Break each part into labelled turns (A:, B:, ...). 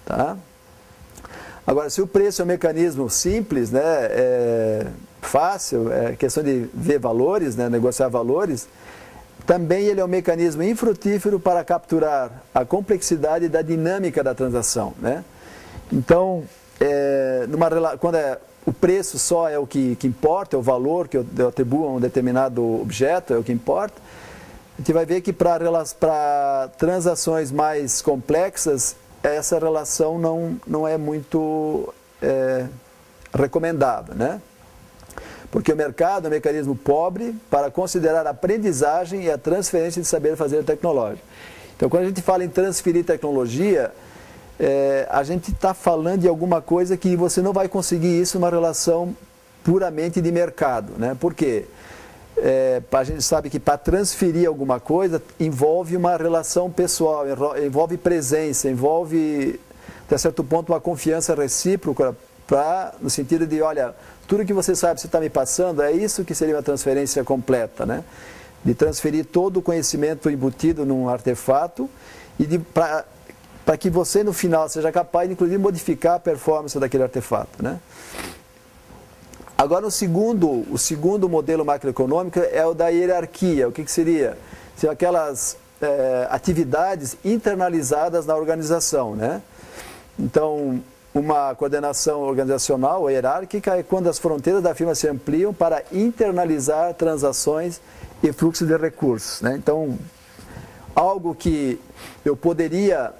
A: Tá? Agora, se o preço é um mecanismo simples, né, fácil, é questão de ver valores, né, negociar valores, também ele é um mecanismo infrutífero para capturar a complexidade da dinâmica da transação. Né? Então, quando o preço só é o que importa, é o valor que eu atribuo a um determinado objeto, é o que importa, a gente vai ver que para transações mais complexas, essa relação não é muito recomendável, né? Porque o mercado é um mecanismo pobre para considerar a aprendizagem e a transferência de saber fazer tecnológico. Então, quando a gente fala em transferir tecnologia, a gente está falando de alguma coisa que você não vai conseguir isso numa relação puramente de mercado, né? Por quê? A gente sabe que para transferir alguma coisa envolve uma relação pessoal, envolve presença, envolve, até certo ponto, uma confiança recíproca, no sentido de, olha, tudo que você sabe, você está me passando, é isso que seria uma transferência completa, né? De transferir todo o conhecimento embutido num artefato e para que você, no final, seja capaz de, inclusive, modificar a performance daquele artefato, né? Agora, o segundo modelo macroeconômico é o da hierarquia. O que seria? São aquelas atividades internalizadas na organização, né? Então, uma coordenação organizacional ou hierárquica é quando as fronteiras da firma se ampliam para internalizar transações e fluxo de recursos, né? Então, algo que eu poderia,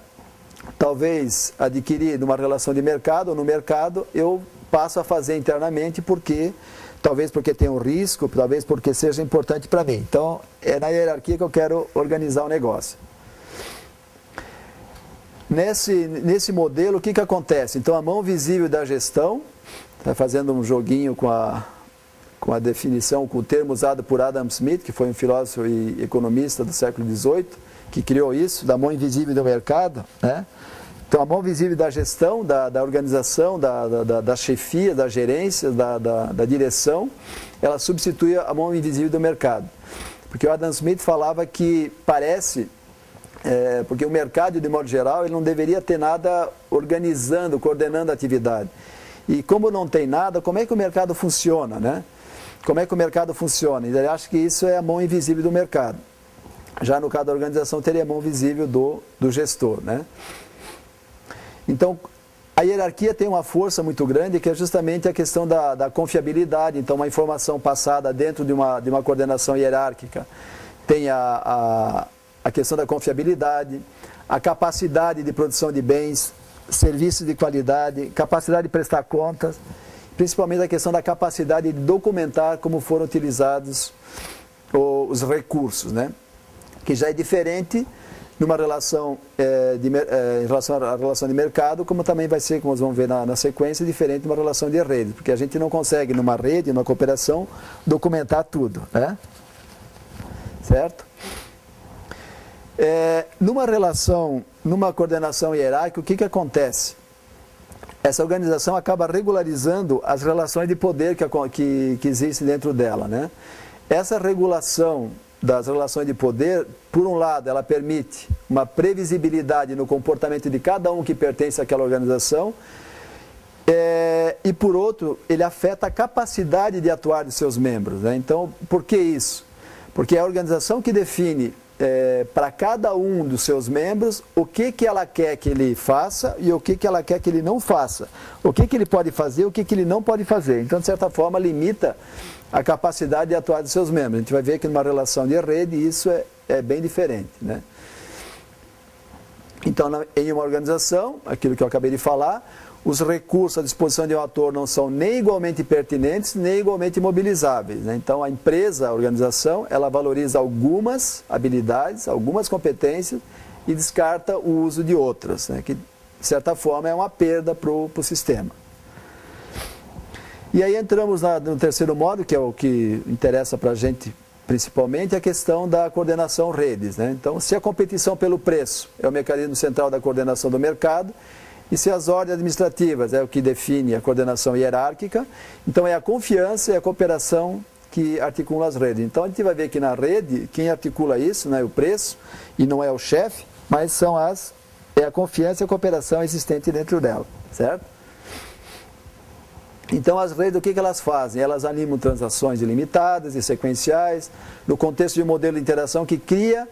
A: talvez, adquirir numa relação de mercado ou no mercado, eu passo a fazer internamente talvez porque tem um risco, talvez porque seja importante para mim. Então, é na hierarquia que eu quero organizar o negócio. Nesse modelo, o que acontece? Então, a mão visível da gestão, está fazendo um joguinho com a definição, com o termo usado por Adam Smith, que foi um filósofo e economista do século XVIII, que criou isso, da mão invisível do mercado, né? Então, a mão visível da gestão, da organização, da chefia, da gerência, da direção, ela substitui a mão invisível do mercado. Porque o Adam Smith falava que parece, porque o mercado, de modo geral, ele não deveria ter nada organizando, coordenando a atividade. E como não tem nada, como é que o mercado funciona, né? Como é que o mercado funciona? Ele acha que isso é a mão invisível do mercado. Já no caso da organização, teria a mão visível do gestor, né? Então, a hierarquia tem uma força muito grande, que é justamente a questão da confiabilidade. Então, uma informação passada dentro de uma coordenação hierárquica tem a questão da confiabilidade, a capacidade de produção de bens, serviços de qualidade, capacidade de prestar contas, principalmente a questão da capacidade de documentar como foram utilizados os recursos, né? Que já é diferente numa relação, em relação à relação de mercado, como também vai ser, como nós vamos ver na sequência, diferente de uma relação de rede, porque a gente não consegue, numa rede, numa cooperação, documentar tudo, né? Certo? Numa coordenação hierárquica, o que acontece? Essa organização acaba regularizando as relações de poder que existem dentro dela, né? Essa regulação das relações de poder, por um lado, ela permite uma previsibilidade no comportamento de cada um que pertence àquela organização, e por outro, ele afeta a capacidade de atuar de seus membros, né? Então, por que isso? Porque é a organização que define para cada um dos seus membros o que ela quer que ele faça e o que ela quer que ele não faça, o que ele pode fazer e o que ele não pode fazer. Então, de certa forma, limita a capacidade de atuar dos seus membros. A gente vai ver que numa relação de rede isso é bem diferente, né? Então, em uma organização, aquilo que eu acabei de falar, os recursos à disposição de um ator não são nem igualmente pertinentes, nem igualmente mobilizáveis, né? Então, a empresa, a organização, ela valoriza algumas habilidades, algumas competências e descarta o uso de outras, né? Que, de certa forma, é uma perda para o sistema. E aí entramos no terceiro modo, que é o que interessa para a gente principalmente, a questão da coordenação redes, né? Então, se a competição pelo preço é o mecanismo central da coordenação do mercado, e se as ordens administrativas é o que define a coordenação hierárquica, então é a confiança e a cooperação que articulam as redes. Então, a gente vai ver que na rede, quem articula isso, né, é o preço, e não é o chefe, mas são as é a confiança e a cooperação existente dentro dela, certo? Então as redes, o que elas fazem? Elas animam transações ilimitadas e sequenciais, no contexto de um modelo de interação que cria,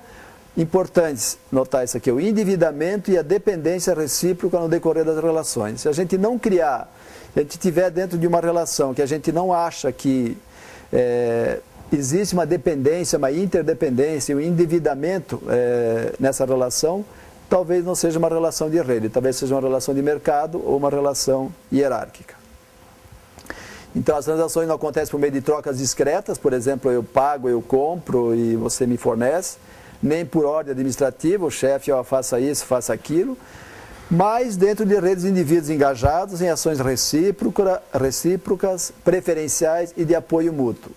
A: importantes notar isso aqui, o endividamento e a dependência recíproca no decorrer das relações. Se a gente não criar, se a gente estiver dentro de uma relação que a gente não acha que existe uma dependência, uma interdependência, um endividamento nessa relação, talvez não seja uma relação de rede, talvez seja uma relação de mercado ou uma relação hierárquica. Então as transações não acontecem por meio de trocas discretas, por exemplo, eu pago, eu compro e você me fornece, nem por ordem administrativa, o chefe faça isso, faça aquilo, mas dentro de redes de indivíduos engajados em ações recíprocas, preferenciais e de apoio mútuo.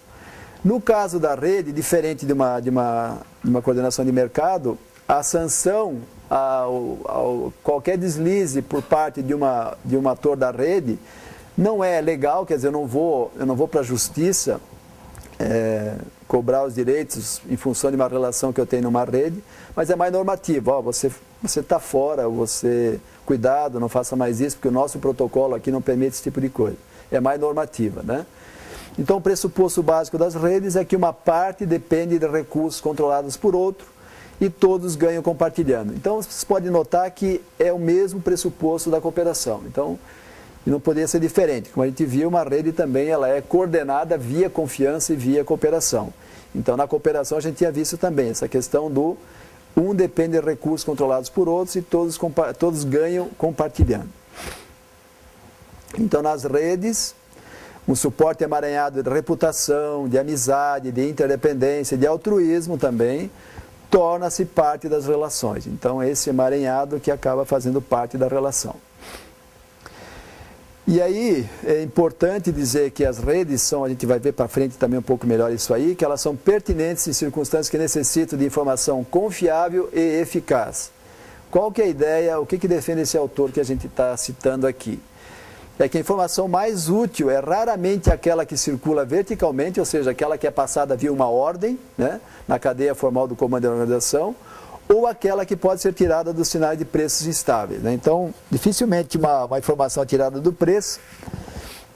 A: No caso da rede, diferente de uma coordenação de mercado, a sanção ao qualquer deslize por parte de um ator da rede não é legal, quer dizer, eu não vou para a justiça cobrar os direitos em função de uma relação que eu tenho numa rede, mas é mais normativo. Ó, você está fora, cuidado, não faça mais isso, porque o nosso protocolo aqui não permite esse tipo de coisa. É mais normativa, né? Então o pressuposto básico das redes é que uma parte depende de recursos controlados por outro e todos ganham compartilhando. Então vocês podem notar que é o mesmo pressuposto da cooperação. Então, e não poderia ser diferente. Como a gente viu, uma rede também ela é coordenada via confiança e via cooperação. Então, na cooperação, a gente tinha visto também essa questão do um depende de recursos controlados por outros e todos ganham compartilhando. Então, nas redes, um suporte emaranhado de reputação, de amizade, de interdependência, de altruísmo também, torna-se parte das relações. Então, esse emaranhado que acaba fazendo parte da relação. E aí, é importante dizer que as redes são, a gente vai ver para frente também um pouco melhor isso aí, que elas são pertinentes em circunstâncias que necessitam de informação confiável e eficaz. Qual que é a ideia, o que defende esse autor que a gente está citando aqui? É que a informação mais útil é raramente aquela que circula verticalmente, ou seja, aquela que é passada via uma ordem, né, na cadeia formal do comando da organização, ou aquela que pode ser tirada dos sinais de preços instáveis, né? Então, dificilmente uma informação tirada do preço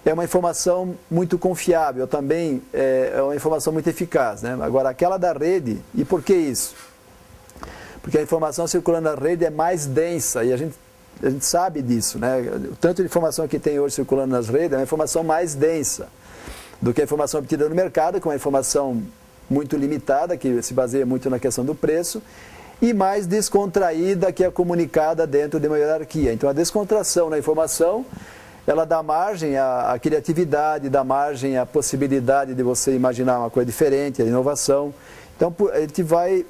A: é uma informação muito confiável, também é uma informação muito eficaz, né? Agora, aquela da rede, e por que isso? Porque a informação circulando na rede é mais densa, e a gente sabe disso, né? O tanto de informação que tem hoje circulando nas redes é uma informação mais densa do que a informação obtida no mercado, que é uma informação muito limitada, que se baseia muito na questão do preço, e mais descontraída que é comunicada dentro de uma hierarquia. Então a descontração na informação, ela dá margem à criatividade, dá margem à possibilidade de você imaginar uma coisa diferente, a inovação. Então a gente vai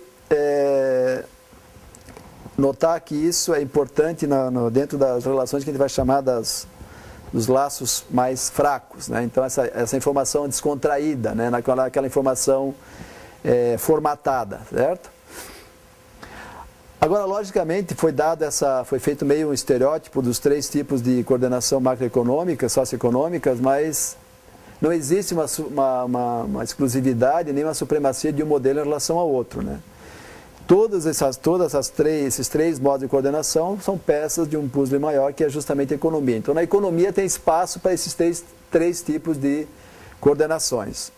A: notar que isso é importante dentro das relações que a gente vai chamar dos laços mais fracos, né? Então essa informação descontraída, né? Aquela informação formatada, certo? Agora, logicamente, foi feito meio um estereótipo dos 3 tipos de coordenação macroeconômica, socioeconômicas, mas não existe uma exclusividade nem uma supremacia de um modelo em relação ao outro, né? Esses três modos de coordenação são peças de um puzzle maior, que é justamente a economia. Então, na economia tem espaço para esses três tipos de coordenações.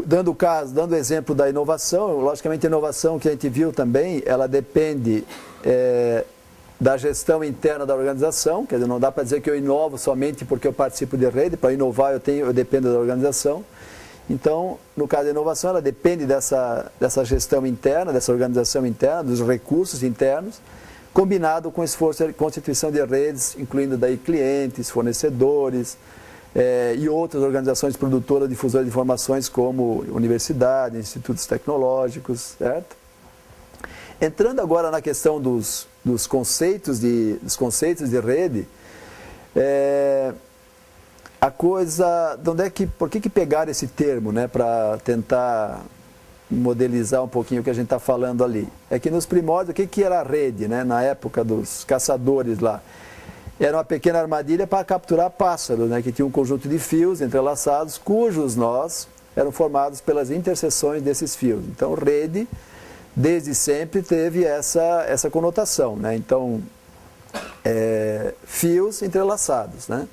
A: Dando o exemplo da inovação, logicamente a inovação que a gente viu também, ela depende da gestão interna da organização, quer dizer, não dá para dizer que eu inovo somente porque eu participo de rede, para inovar eu dependo da organização. Então, no caso da inovação, ela depende dessa gestão interna, dessa organização interna, dos recursos internos, combinado com o esforço de constituição de redes, incluindo daí clientes, fornecedores, e outras organizações produtoras, difusoras de informações como universidades, institutos tecnológicos, certo? Entrando agora na questão dos conceitos de rede, a coisa, por que pegaram esse termo, né, para tentar modelizar um pouquinho o que a gente está falando ali? É que nos primórdios, o que era a rede, né, na época dos caçadores lá? Era uma pequena armadilha para capturar pássaros, né, que tinha um conjunto de fios entrelaçados, cujos nós eram formados pelas interseções desses fios. Então, rede desde sempre teve essa conotação, né? Então, fios entrelaçados, né?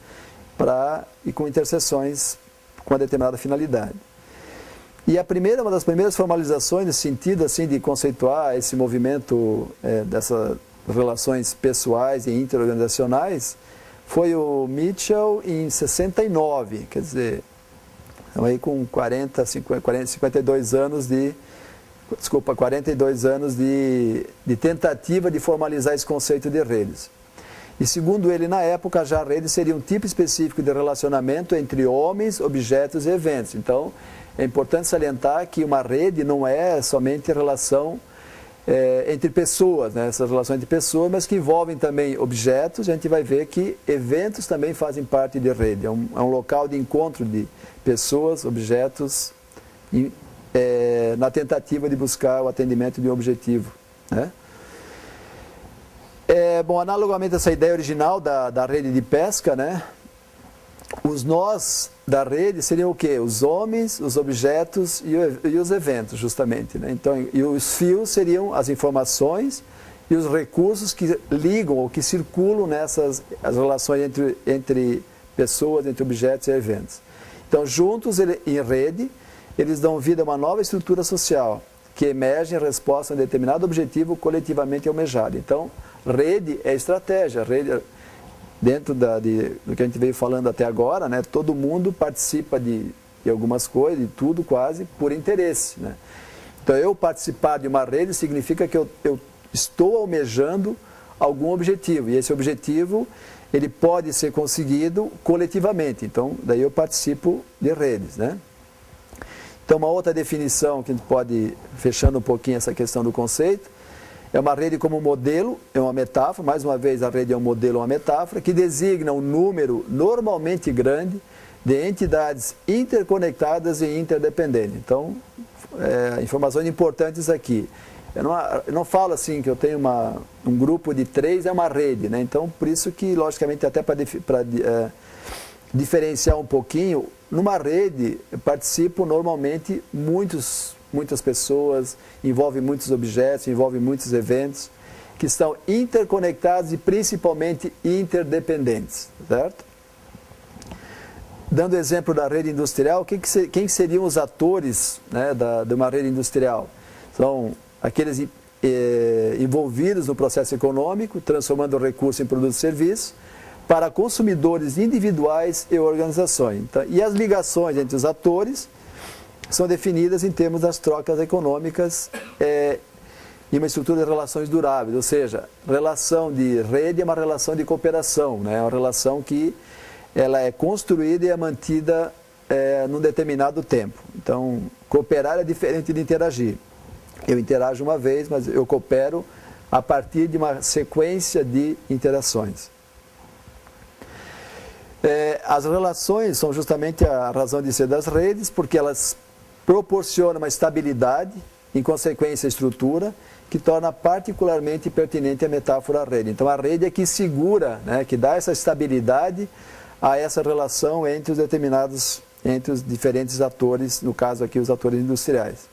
A: E com interseções com uma determinada finalidade. E uma das primeiras formalizações nesse sentido assim, de conceituar esse movimento dessas relações pessoais e interorganizacionais foi o Mitchell em 69, quer dizer, aí com 52 anos de tentativa de formalizar esse conceito de redes. E segundo ele, na época, já a rede seria um tipo específico de relacionamento entre homens, objetos e eventos. Então, é importante salientar que uma rede não é somente relação entre pessoas, né? Essas relações entre pessoas, mas que envolvem também objetos. A gente vai ver que eventos também fazem parte de rede. É um local de encontro de pessoas, objetos, na tentativa de buscar o atendimento de um objetivo, né? Bom, analogamente a essa ideia original da rede de pesca, né? Os nós da rede seriam o quê? Os homens, os objetos e os eventos, justamente, né? Então, e os fios seriam as informações e os recursos que ligam ou que circulam nessas as relações entre pessoas, entre objetos e eventos. Então, juntos, em rede, eles dão vida a uma nova estrutura social que emerge em resposta a um determinado objetivo coletivamente almejado. Então, rede é estratégia, rede dentro do que a gente veio falando até agora, né, todo mundo participa de algumas coisas, de tudo quase, por interesse, né? Então, eu participar de uma rede significa que eu estou almejando algum objetivo, e esse objetivo ele pode ser conseguido coletivamente. Então, daí eu participo de redes, né? Então, uma outra definição que a gente pode, fechando um pouquinho essa questão do conceito, é uma rede como modelo, é uma metáfora, mais uma vez a rede é um modelo, uma metáfora, que designa um número normalmente grande de entidades interconectadas e interdependentes. Então, informações importantes aqui. Eu não falo assim que eu tenho um grupo de 3, é uma rede, né? Então, por isso que, logicamente, até para diferenciar um pouquinho, numa rede participam normalmente muitas pessoas, envolve muitos objetos, envolve muitos eventos, que estão interconectados e principalmente interdependentes, certo? Dando exemplo da rede industrial, quem seriam os atores, né, de uma rede industrial? São aqueles envolvidos no processo econômico, transformando o recurso em produto e serviço, para consumidores individuais e organizações. Então, e as ligações entre os atores são definidas em termos das trocas econômicas em uma estrutura de relações duráveis, ou seja, relação de rede é uma relação de cooperação, né? É uma relação que ela é construída e é mantida num determinado tempo. Então, cooperar é diferente de interagir. Eu interajo uma vez, mas eu coopero a partir de uma sequência de interações. As relações são justamente a razão de ser das redes, porque elas proporcionam uma estabilidade, em consequência a estrutura, que torna particularmente pertinente a metáfora rede. Então a rede é que segura, né, que dá essa estabilidade a essa relação entre os diferentes atores, no caso aqui os atores industriais.